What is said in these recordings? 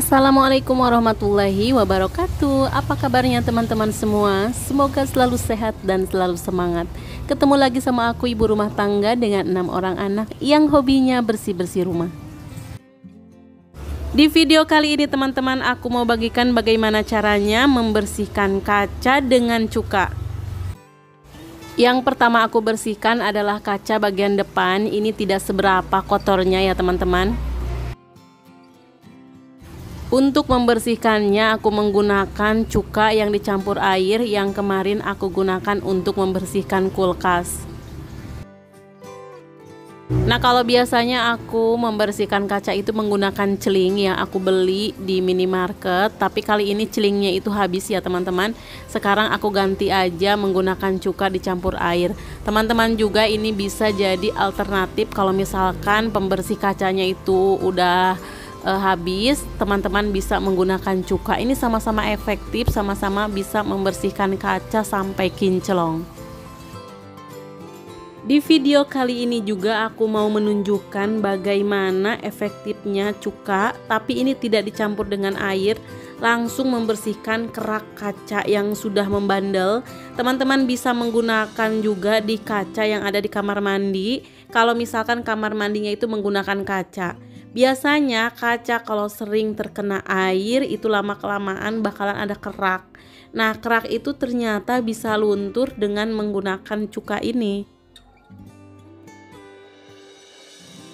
Assalamualaikum warahmatullahi wabarakatuh. Apa kabarnya teman-teman semua? Semoga selalu sehat dan selalu semangat. Ketemu lagi sama aku, ibu rumah tangga dengan 6 orang anak yang hobinya bersih-bersih rumah. Di video kali ini teman-teman, aku mau bagikan bagaimana caranya membersihkan kaca dengan cuka. Yang pertama aku bersihkan adalah kaca bagian depan. Ini tidak seberapa kotornya ya teman-teman. Untuk membersihkannya aku menggunakan cuka yang dicampur air yang kemarin aku gunakan untuk membersihkan kulkas. Nah, kalau biasanya aku membersihkan kaca itu menggunakan celing yang aku beli di minimarket, tapi kali ini celingnya itu habis ya teman-teman. Sekarang aku ganti aja menggunakan cuka dicampur air. Teman-teman juga ini bisa jadi alternatif kalau misalkan pembersih kacanya itu udah habis, teman-teman bisa menggunakan cuka. Ini sama-sama efektif, sama-sama bisa membersihkan kaca sampai kinclong. Di video kali ini juga aku mau menunjukkan bagaimana efektifnya cuka, tapi ini tidak dicampur dengan air, langsung membersihkan kerak kaca yang sudah membandel. Teman-teman bisa menggunakan juga di kaca yang ada di kamar mandi. Kalau misalkan kamar mandinya itu menggunakan kaca, biasanya kaca kalau sering terkena air itu lama-kelamaan bakalan ada kerak. Nah, kerak itu ternyata bisa luntur dengan menggunakan cuka ini.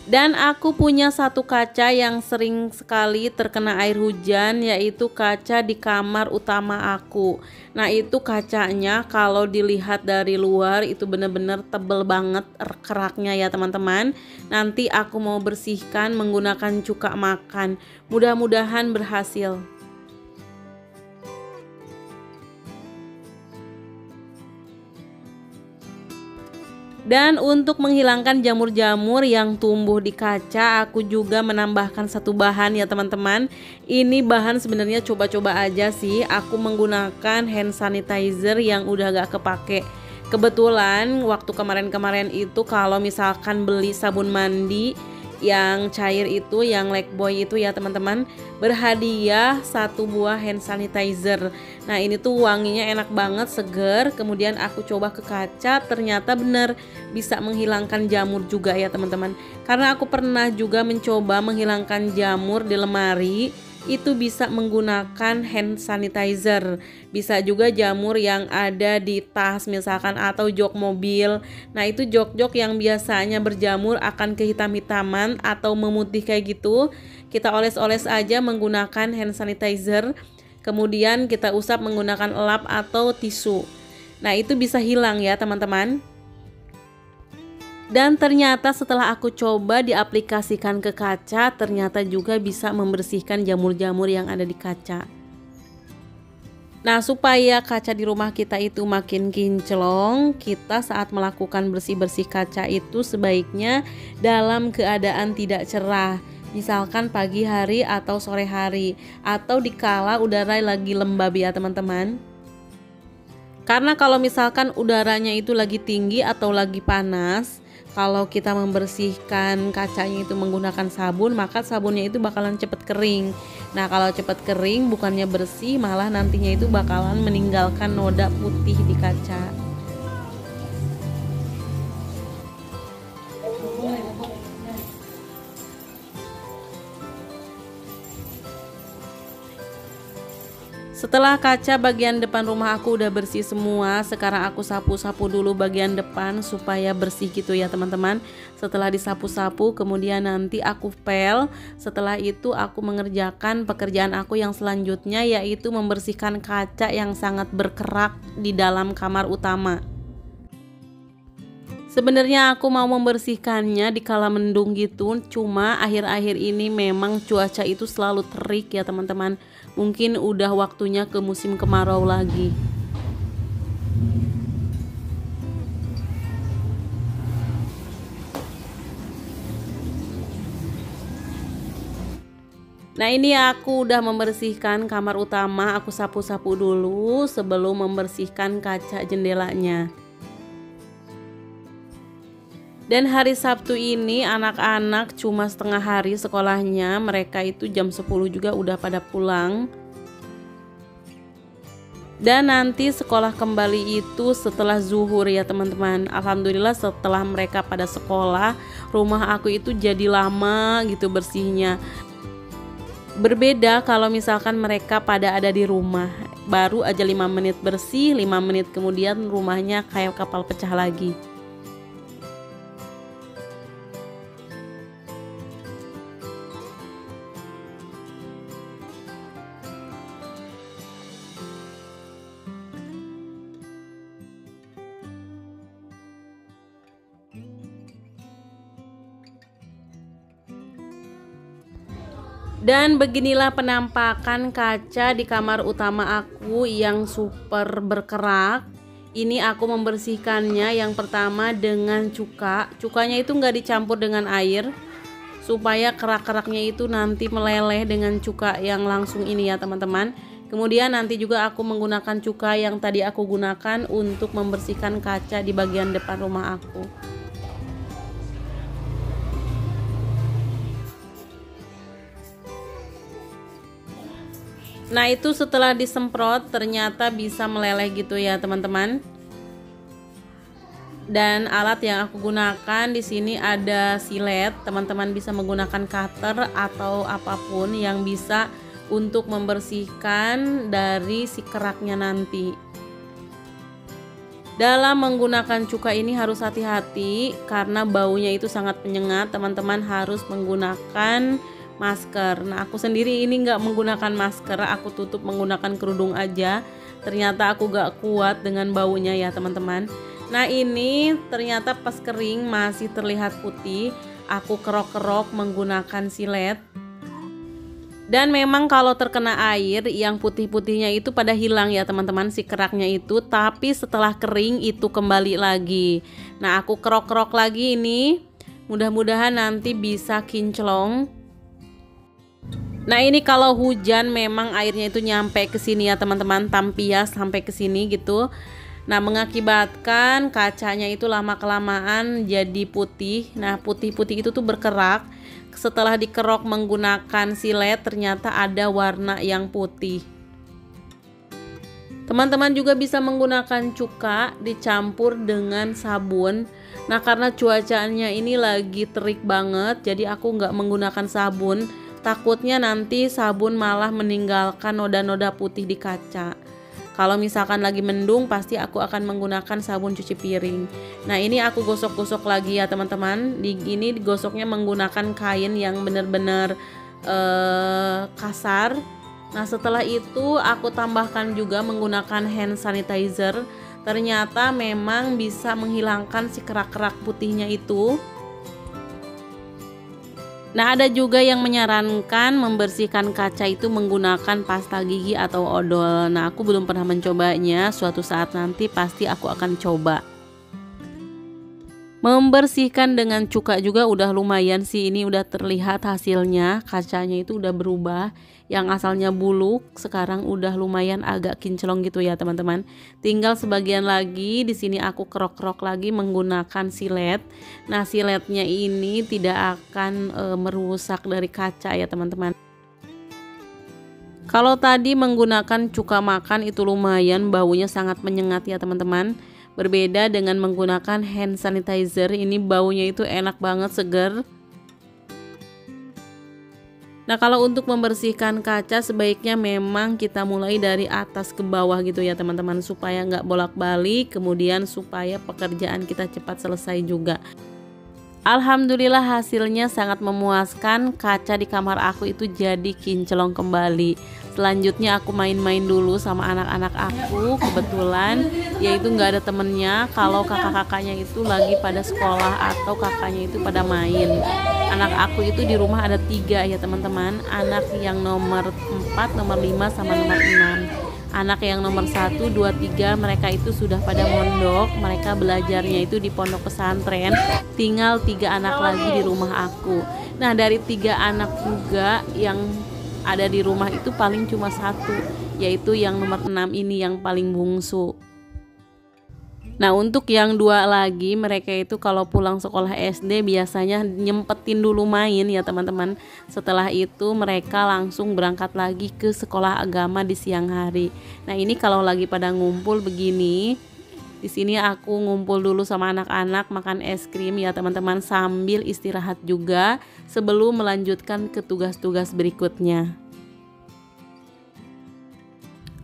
Dan aku punya satu kaca yang sering sekali terkena air hujan, yaitu kaca di kamar utama aku. Nah, itu kacanya kalau dilihat dari luar itu bener-bener tebel banget keraknya ya teman-teman. Nanti aku mau bersihkan menggunakan cuka makan. Mudah-mudahan berhasil. Dan untuk menghilangkan jamur-jamur yang tumbuh di kaca, aku juga menambahkan satu bahan ya teman-teman. Ini bahan sebenarnya coba-coba aja sih. Aku menggunakan hand sanitizer yang udah gak kepake. Kebetulan waktu kemarin-kemarin itu kalau misalkan beli sabun mandi yang cair itu, yang Lifebuoy itu ya teman-teman, berhadiah satu buah hand sanitizer. Nah, ini tuh wanginya enak banget, seger. Kemudian aku coba ke kaca, ternyata bener bisa menghilangkan jamur juga ya teman-teman. Karena aku pernah juga mencoba menghilangkan jamur di lemari, itu bisa menggunakan hand sanitizer. Bisa juga jamur yang ada di tas misalkan atau jok mobil. Nah, itu jok-jok yang biasanya berjamur akan kehitam-hitaman atau memutih kayak gitu, kita oles-oles aja menggunakan hand sanitizer. Kemudian kita usap menggunakan lap atau tisu. Nah, itu bisa hilang ya teman-teman. Dan ternyata setelah aku coba diaplikasikan ke kaca, ternyata juga bisa membersihkan jamur-jamur yang ada di kaca. Nah, supaya kaca di rumah kita itu makin kinclong, kita saat melakukan bersih-bersih kaca itu sebaiknya dalam keadaan tidak cerah. Misalkan pagi hari atau sore hari, atau dikala udara lagi lembab ya teman-teman. Karena kalau misalkan udaranya itu lagi tinggi atau lagi panas, kalau kita membersihkan kacanya itu menggunakan sabun, maka sabunnya itu bakalan cepet kering. Nah, kalau cepet kering bukannya bersih, malah nantinya itu bakalan meninggalkan noda putih di kaca. Setelah kaca bagian depan rumah aku udah bersih semua, sekarang aku sapu-sapu dulu bagian depan supaya bersih gitu ya teman-teman. Setelah disapu-sapu, kemudian nanti aku pel. Setelah itu aku mengerjakan pekerjaan aku yang selanjutnya, yaitu membersihkan kaca yang sangat berkerak di dalam kamar utama. Sebenarnya aku mau membersihkannya di kala mendung gitu, cuma akhir-akhir ini memang cuaca itu selalu terik ya teman-teman. Mungkin udah waktunya ke musim kemarau lagi. Nah, ini aku udah membersihkan kamar utama, aku sapu-sapu dulu sebelum membersihkan kaca jendelanya. Dan hari Sabtu ini anak-anak cuma setengah hari sekolahnya, mereka itu jam 10 juga udah pada pulang. Dan nanti sekolah kembali itu setelah zuhur ya teman-teman. Alhamdulillah setelah mereka pada sekolah, rumah aku itu jadi lama gitu bersihnya. Berbeda kalau misalkan mereka pada ada di rumah, baru aja 5 menit bersih, 5 menit kemudian rumahnya kayak kapal pecah lagi. Dan beginilah penampakan kaca di kamar utama aku yang super berkerak. Ini aku membersihkannya yang pertama dengan cuka. Cukanya itu nggak dicampur dengan air supaya kerak-keraknya itu nanti meleleh dengan cuka yang langsung ini ya teman-teman. Kemudian nanti juga aku menggunakan cuka yang tadi aku gunakan untuk membersihkan kaca di bagian depan rumah aku. Nah itu setelah disemprot ternyata bisa meleleh gitu ya teman-teman. Dan alat yang aku gunakan di sini ada silet. Teman-teman bisa menggunakan cutter atau apapun yang bisa untuk membersihkan dari si keraknya nanti. Dalam menggunakan cuka ini harus hati-hati karena baunya itu sangat menyengat. Teman-teman harus menggunakan masker. Nah aku sendiri ini nggak menggunakan masker, aku tutup menggunakan kerudung aja. Ternyata aku gak kuat dengan baunya ya teman-teman. Nah ini ternyata pas kering masih terlihat putih. Aku kerok-kerok menggunakan silet. Dan memang kalau terkena air yang putih-putihnya itu pada hilang ya teman-teman, si keraknya itu. Tapi setelah kering itu kembali lagi. Nah aku kerok-kerok lagi ini. Mudah-mudahan nanti bisa kinclong. Nah ini kalau hujan memang airnya itu nyampe ke sini ya teman-teman, tampias sampai ke sini gitu. Nah mengakibatkan kacanya itu lama kelamaan jadi putih. Nah putih-putih itu tuh berkerak. Setelah dikerok menggunakan silet ternyata ada warna yang putih. Teman-teman juga bisa menggunakan cuka dicampur dengan sabun. Nah karena cuacanya ini lagi terik banget, jadi aku nggak menggunakan sabun. Takutnya nanti sabun malah meninggalkan noda-noda putih di kaca. Kalau misalkan lagi mendung pasti aku akan menggunakan sabun cuci piring. Nah ini aku gosok-gosok lagi ya teman-teman. Ini digosoknya menggunakan kain yang benar-benar kasar. Nah setelah itu aku tambahkan juga menggunakan hand sanitizer. Ternyata memang bisa menghilangkan si kerak-kerak putihnya itu. Nah ada juga yang menyarankan membersihkan kaca itu menggunakan pasta gigi atau odol. Nah aku belum pernah mencobanya, suatu saat nanti pasti aku akan coba. Membersihkan dengan cuka juga udah lumayan sih, ini udah terlihat hasilnya. Kacanya itu udah berubah, yang asalnya buluk sekarang udah lumayan agak kinclong gitu ya teman-teman. Tinggal sebagian lagi di sini aku kerok-kerok lagi menggunakan silet. Nah siletnya ini tidak akan merusak dari kaca ya teman-teman. Kalau tadi menggunakan cuka makan itu lumayan baunya sangat menyengat ya teman-teman. Berbeda dengan menggunakan hand sanitizer, ini baunya itu enak banget, segar. Nah kalau untuk membersihkan kaca sebaiknya memang kita mulai dari atas ke bawah gitu ya teman-teman, supaya nggak bolak-balik, kemudian supaya pekerjaan kita cepat selesai juga. Alhamdulillah hasilnya sangat memuaskan, kaca di kamar aku itu jadi kinclong kembali. Selanjutnya aku main-main dulu sama anak-anak aku, kebetulan yaitu nggak ada temennya kalau kakak-kakaknya itu lagi pada sekolah atau kakaknya itu pada main. Anak aku itu di rumah ada 3 ya teman-teman, anak yang nomor 4, nomor 5 sama nomor 6. Anak yang nomor 1, 2, 3 mereka itu sudah pada mondok, mereka belajarnya itu di pondok pesantren. Tinggal 3 anak lagi di rumah aku. Nah dari 3 anak juga yang ada di rumah itu paling cuma 1, yaitu yang nomor 6 ini yang paling bungsu. Nah untuk yang dua lagi, mereka itu kalau pulang sekolah SD biasanya nyempetin dulu main ya teman-teman. Setelah itu mereka langsung berangkat lagi ke sekolah agama di siang hari. Nah ini kalau lagi pada ngumpul begini, di sini aku ngumpul dulu sama anak-anak makan es krim ya teman-teman, sambil istirahat juga sebelum melanjutkan ke tugas-tugas berikutnya.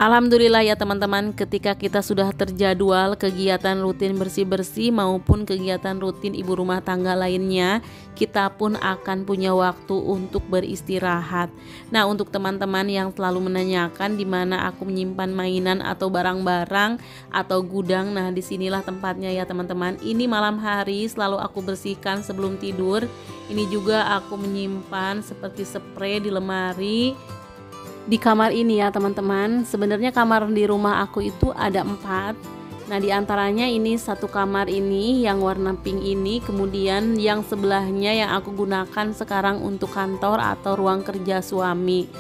Alhamdulillah ya teman-teman, ketika kita sudah terjadwal kegiatan rutin bersih-bersih maupun kegiatan rutin ibu rumah tangga lainnya, kita pun akan punya waktu untuk beristirahat. Nah untuk teman-teman yang selalu menanyakan di mana aku menyimpan mainan atau barang-barang atau gudang, nah disinilah tempatnya ya teman-teman. Ini malam hari selalu aku bersihkan sebelum tidur. Ini juga aku menyimpan seperti spray di lemari di kamar ini ya teman-teman. Sebenarnya kamar di rumah aku itu ada 4. Nah diantaranya ini satu kamar ini yang warna pink ini, kemudian yang sebelahnya yang aku gunakan sekarang untuk kantor atau ruang kerja suami.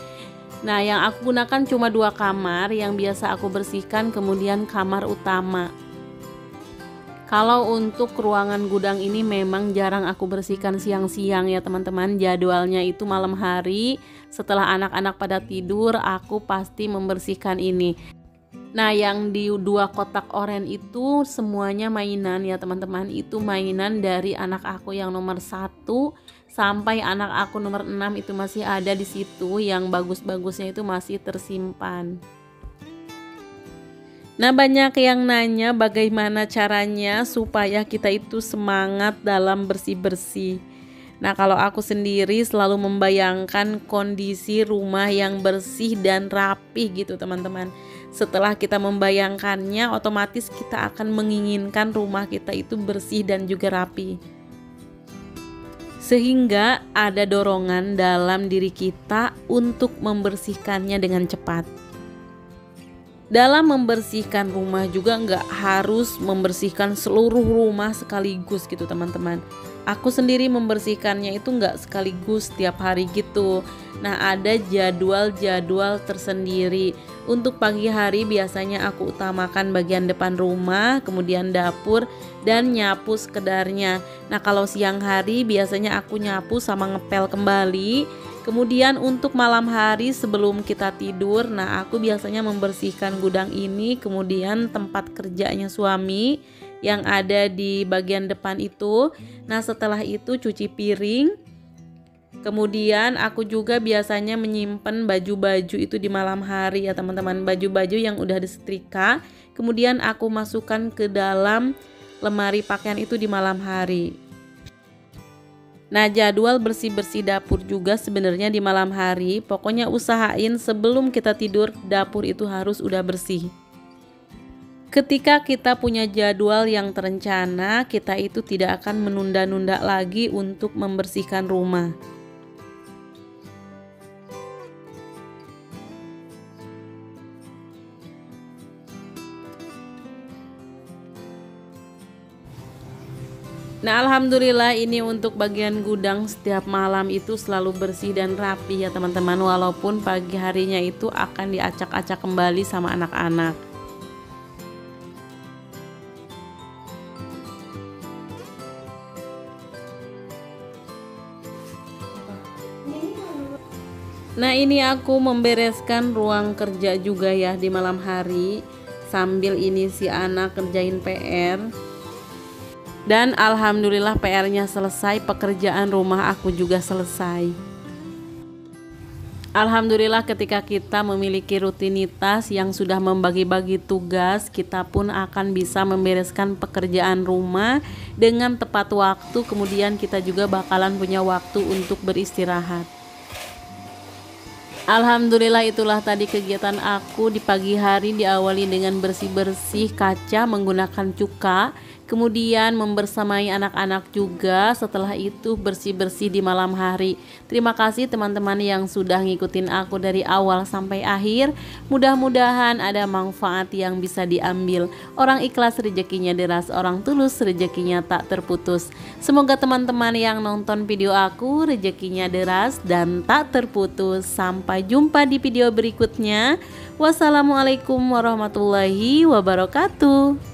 Nah yang aku gunakan cuma 2 kamar yang biasa aku bersihkan, kemudian kamar utama. Kalau untuk ruangan gudang ini memang jarang aku bersihkan siang-siang ya teman-teman. Jadwalnya itu malam hari setelah anak-anak pada tidur aku pasti membersihkan ini. Nah yang di 2 kotak oranye itu semuanya mainan ya teman-teman. Itu mainan dari anak aku yang nomor 1 sampai anak aku nomor 6 itu masih ada di situ. Yang bagus-bagusnya itu masih tersimpan. Nah banyak yang nanya bagaimana caranya supaya kita itu semangat dalam bersih-bersih. Nah kalau aku sendiri selalu membayangkan kondisi rumah yang bersih dan rapi gitu teman-teman. Setelah kita membayangkannya, otomatis kita akan menginginkan rumah kita itu bersih dan juga rapi. Sehingga ada dorongan dalam diri kita untuk membersihkannya dengan cepat. Dalam membersihkan rumah juga nggak harus membersihkan seluruh rumah sekaligus gitu teman-teman. Aku sendiri membersihkannya itu nggak sekaligus tiap hari gitu. Nah ada jadwal-jadwal tersendiri. Untuk pagi hari biasanya aku utamakan bagian depan rumah, kemudian dapur dan nyapu sekedarnya. Nah kalau siang hari biasanya aku nyapu sama ngepel kembali. Kemudian untuk malam hari sebelum kita tidur, nah aku biasanya membersihkan gudang ini, kemudian tempat kerjanya suami yang ada di bagian depan itu. Nah setelah itu cuci piring. Kemudian aku juga biasanya menyimpan baju-baju itu di malam hari ya teman-teman. Baju-baju yang udah disetrika, kemudian aku masukkan ke dalam lemari pakaian itu di malam hari. Nah jadwal bersih-bersih dapur juga sebenarnya di malam hari. Pokoknya usahain sebelum kita tidur dapur itu harus udah bersih. Ketika kita punya jadwal yang terencana, kita itu tidak akan menunda-nunda lagi untuk membersihkan rumah. Nah alhamdulillah ini untuk bagian gudang setiap malam itu selalu bersih dan rapi ya teman-teman. Walaupun pagi harinya itu akan diacak-acak kembali sama anak-anak. Nah ini aku membereskan ruang kerja juga ya di malam hari. Sambil ini si anak kerjain PR. Dan alhamdulillah PR-nya selesai, pekerjaan rumah aku juga selesai. Alhamdulillah ketika kita memiliki rutinitas yang sudah membagi-bagi tugas, kita pun akan bisa membereskan pekerjaan rumah dengan tepat waktu. Kemudian kita juga bakalan punya waktu untuk beristirahat. Alhamdulillah itulah tadi kegiatan aku di pagi hari, diawali dengan bersih-bersih kaca menggunakan cuka. Kemudian membersamai anak-anak juga, setelah itu bersih-bersih di malam hari. Terima kasih teman-teman yang sudah ngikutin aku dari awal sampai akhir. Mudah-mudahan ada manfaat yang bisa diambil. Orang ikhlas rezekinya deras, orang tulus rezekinya tak terputus. Semoga teman-teman yang nonton video aku rezekinya deras dan tak terputus. Sampai jumpa di video berikutnya. Wassalamualaikum warahmatullahi wabarakatuh.